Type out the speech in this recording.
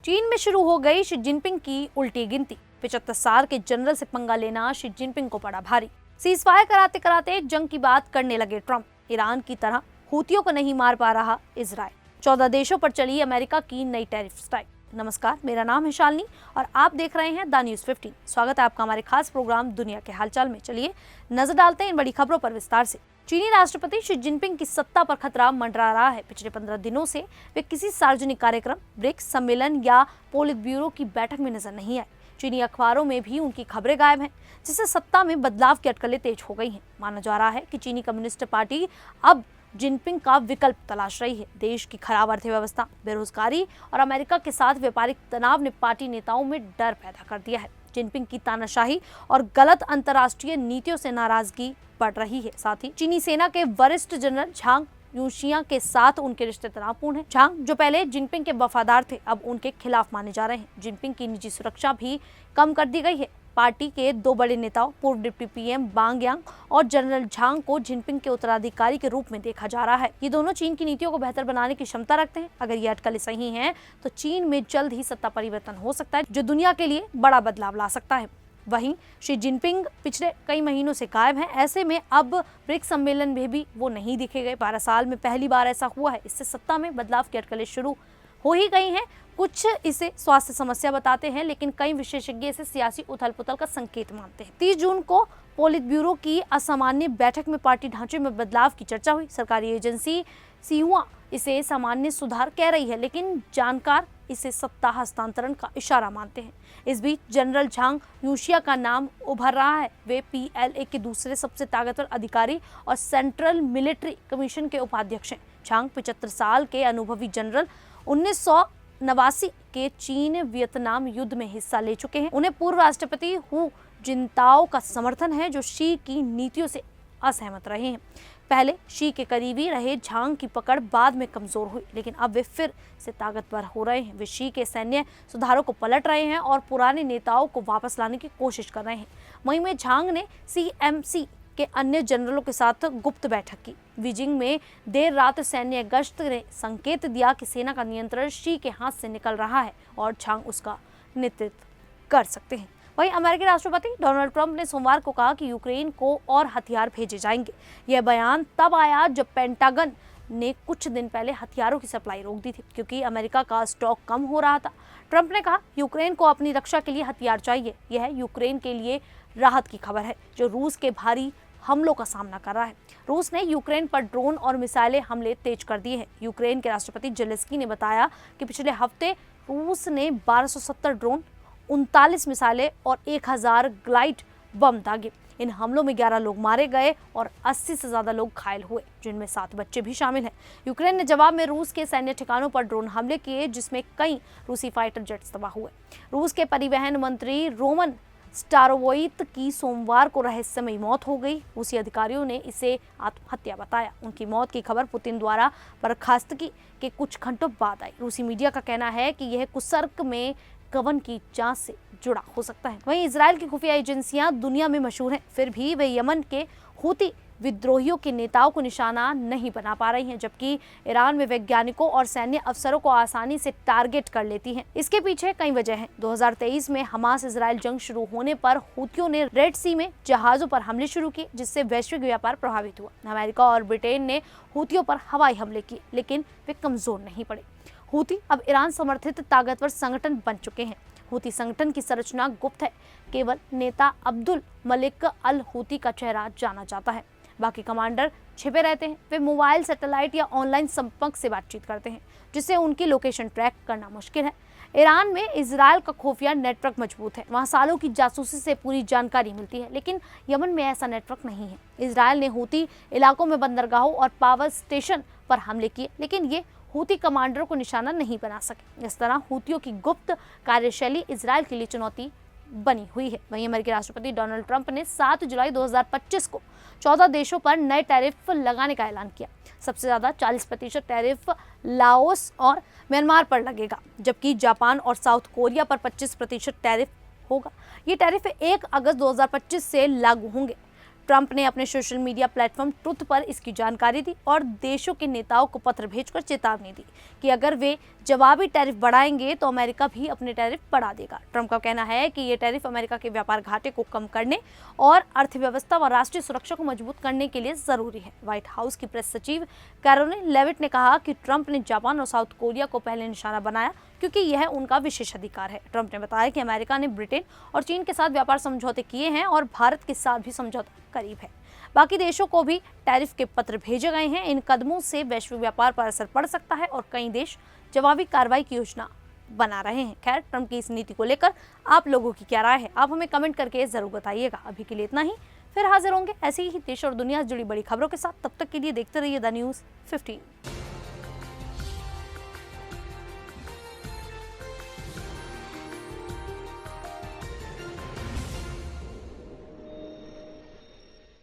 चीन में शुरू हो गई शी जिनपिंग की उल्टी गिनती। 75 साल के जनरल से पंगा लेना शी जिनपिंग को पड़ा भारी। सीजफायर कराते कराते जंग की बात करने लगे ट्रंप। ईरान की तरह हूतियों को नहीं मार पा रहा इजराइल। 14 देशों पर चली अमेरिका की नई टैरिफ स्ट्राइक। नमस्कार, मेरा नाम है शालिनी और आप देख रहे हैं द न्यूज़ 15। स्वागत है आपका हमारे खास प्रोग्राम दुनिया के हालचाल में। चलिए नजर डालते हैं इन बड़ी खबरों पर विस्तार से। चीनी राष्ट्रपति शी जिनपिंग की सत्ता पर खतरा मंडरा रहा है। पिछले 15 दिनों से वे किसी सार्वजनिक कार्यक्रम, ब्रिक्स सम्मेलन या पोलित ब्यूरो की बैठक में नजर नहीं आए। चीनी अखबारों में भी उनकी खबरें गायब हैं, जिससे सत्ता में बदलाव की अटकलें तेज हो गई हैं। माना जा रहा है कि चीनी कम्युनिस्ट पार्टी अब जिनपिंग का विकल्प तलाश रही है। देश की खराब अर्थव्यवस्था, बेरोजगारी और अमेरिका के साथ व्यापारिक तनाव ने पार्टी नेताओं में डर पैदा कर दिया है। जिनपिंग की तानाशाही और गलत अंतर्राष्ट्रीय नीतियों से नाराजगी बढ़ रही है। साथ ही चीनी सेना के वरिष्ठ जनरल झांग यूशिया के साथ उनके रिश्ते तनावपूर्ण हैं। झांग, जो पहले जिनपिंग के वफादार थे, अब उनके खिलाफ माने जा रहे हैं। जिनपिंग की निजी सुरक्षा भी कम कर दी गई है। पार्टी के दो बड़े नेताओं, पूर्व डिप्टी पीएम वांग यांग और जनरल झांग को जिनपिंग के उत्तराधिकारी के रूप में देखा जा रहा है। ये दोनों चीन की नीतियों को बेहतर बनाने की क्षमता रखते हैं। अगर ये अटकलें सही हैं, तो चीन में जल्द ही सत्ता परिवर्तन हो सकता है, जो दुनिया के लिए बड़ा बदलाव ला सकता है। वहीं शी जिनपिंग पिछले कई महीनों से गायब हैं। ऐसे में अब ब्रिक्स सम्मेलन में भी वो नहीं दिखे गए। 12 साल में पहली बार ऐसा हुआ है। इससे सत्ता में बदलाव की अटकलें शुरू हो ही गई हैं। कुछ इसे स्वास्थ्य समस्या बताते हैं, लेकिन कई विशेषज्ञ इसे सियासी उथल पुथल का संकेत मानते हैं। 30 जून को पोलित ब्यूरो की असामान्य बैठक में पार्टी ढांचे में बदलाव की चर्चा हुई। सरकारी एजेंसी सिहुआ इसे सामान्य सुधार कह रही है, लेकिन जानकार इसे सत्ता हस्तांतरण का इशारा मानते हैं। इस बीच जनरल झांग यूशिया का नाम उभर रहा है। वे पीएलए के दूसरे सबसे ताकतवर अधिकारी और सेंट्रल मिलिट्री कमीशन के उपाध्यक्ष हैं। झांग 75 साल के अनुभवी जनरल 1989 के चीन वियतनाम युद्ध में हिस्सा ले चुके हैं। उन्हें पूर्व राष्ट्रपति हु जिनताओ का समर्थन है, जो शी की नीतियों से असहमत रहे हैं। पहले शी के करीबी रहे झांग की पकड़ बाद में कमजोर हुई, लेकिन अब वे फिर से ताकतवर हो रहे हैं। वे शी के सैन्य सुधारों को पलट रहे हैं और पुराने नेताओं को वापस लाने की कोशिश कर रहे हैं। मई में झांग ने सीएमसी के अन्य जनरलों के साथ गुप्त बैठक की। बीजिंग में देर रात सैन्य गश्त ने संकेत दिया कि सेना का नियंत्रण शी के हाथ से निकल रहा है और झांग उसका नेतृत्व कर सकते हैं। वहीं अमेरिकी राष्ट्रपति डोनाल्ड ट्रंप ने सोमवार को कहा कि यूक्रेन को और हथियार भेजे जाएंगे। यह बयान तब आया जब पेंटागन ने कुछ दिन पहले हथियारों की सप्लाई रोक दी थी, क्योंकि अमेरिका का स्टॉक कम हो रहा था। ट्रंप ने कहा, यूक्रेन को अपनी रक्षा के लिए हथियार चाहिए। यह यूक्रेन के लिए राहत की खबर है, जो रूस के भारी हमलों का सामना कर रहा है। रूस ने यूक्रेन पर ड्रोन और मिसाइलें हमले तेज कर दिए हैं। यूक्रेन के राष्ट्रपति जेलेंस्की ने बताया कि पिछले हफ्ते रूस ने 1270 ड्रोन, 39 मिसाइलें और 1000 ग्लाइड बम दागे। इन हमलों में 11 लोग मारे गए और 80 से ज्यादा लोग घायल हुए, जिनमें 7 बच्चे भी शामिल हैं। यूक्रेन ने जवाब में रूस के सैन्य ठिकानों पर ड्रोन हमले किए, जिसमें कई रूसी फाइटर जेट्स तबाह हुए। रूस के परिवहन मंत्री रोमन स्टारोवोइट की सोमवार को रहस्यमयी मौत हो गई। रूसी अधिकारियों ने इसे आत्महत्या बताया। उनकी मौत की खबर पुतिन द्वारा बर्खास्तगी के कुछ घंटों बाद आई। रूसी मीडिया का कहना है कि यह कुसर्क में गबन की जांच से जुड़ा हो सकता है। वहीं इजराइल की खुफिया एजेंसियां दुनिया में मशहूर हैं, फिर भी वे यमन के हूती विद्रोहियों के नेताओं को निशाना नहीं बना पा रही हैं, जबकि ईरान में वैज्ञानिकों और सैन्य अफसरों को आसानी से टारगेट कर लेती हैं। इसके पीछे कई वजह हैं। 2023 में हमास इजराइल जंग शुरू होने पर हूतियों ने रेड सी में जहाजों पर हमले शुरू किए, जिससे वैश्विक व्यापार प्रभावित हुआ। अमेरिका और ब्रिटेन ने हूतियों पर हवाई हमले किए, लेकिन वे कमजोर नहीं पड़े। हूती अब ईरान समर्थित ताकतवर संगठन बन चुके हैं। हूती संगठन की संरचना गुप्त है। केवल नेता अब्दुल मलिक अल हूती का चेहरा जाना जाता है। बाकी कमांडर छिपे रहते हैं। वे मोबाइल, सैटेलाइट या ऑनलाइन संपर्क से बातचीत करते हैं, जिससे उनकी लोकेशन ट्रैक करना मुश्किल है। ईरान में इजराइल का खुफिया नेटवर्क मजबूत है। वहाँ सालों की जासूसी से पूरी जानकारी मिलती है, लेकिन यमन में ऐसा नेटवर्क नहीं है। इजराइल ने हूती इलाकों में बंदरगाहों और पावर स्टेशन पर हमले किए, लेकिन ये हूती कमांडरों को निशाना नहीं बना सके। इस तरह हूतियों की गुप्त कार्यशैली इजराइल के लिए चुनौती बनी हुई है। वहीं अमेरिकी राष्ट्रपति डोनाल्ड ट्रंप ने 7 जुलाई 2025 को 14 देशों पर नए टैरिफ लगाने का ऐलान किया। सबसे ज्यादा 40% टैरिफ लाओस और म्यांमार पर लगेगा, जबकि जापान और साउथ कोरिया पर 25% टैरिफ होगा। ये टैरिफ 1 अगस्त 2025 से लागू होंगे। ट्रंप ने अपने सोशल मीडिया प्लेटफॉर्म ट्रुथ पर इसकी जानकारी दी और देशों के नेताओं को पत्र भेजकर चेतावनी दी कि अगर वे जवाबी टैरिफ बढ़ाएंगे तो अमेरिका भी अपने टैरिफ बढ़ा देगा। ट्रंप का कहना है कि ये टैरिफ अमेरिका के व्यापार घाटे को कम करने और अर्थव्यवस्था व राष्ट्रीय सुरक्षा को मजबूत करने के लिए जरूरी है। व्हाइट हाउस की प्रेस सचिव कैरोलिन लेविट ने कहा कि ट्रंप ने जापान और साउथ कोरिया को पहले निशाना बनाया क्योंकि यह उनका विशेष अधिकार है। ट्रंप ने बताया कि अमेरिका ने ब्रिटेन और चीन के साथ व्यापार समझौते किए हैं और भारत के साथ भी समझौता करीब है। बाकी देशों को भी टैरिफ के पत्र भेजे गए हैं। इन कदमों से वैश्विक व्यापार पर असर पड़ सकता है और कई देश जवाबी कार्रवाई की योजना बना रहे हैं। खैर, ट्रंप की इस नीति को लेकर आप लोगों की क्या राय है, आप हमें कमेंट करके जरूर बताइएगा। अभी के लिए इतना ही, फिर हाजिर होंगे ऐसी ही देश और दुनिया से जुड़ी बड़ी खबरों के साथ। तब तक के लिए देखते रहिए द न्यूज़ 15।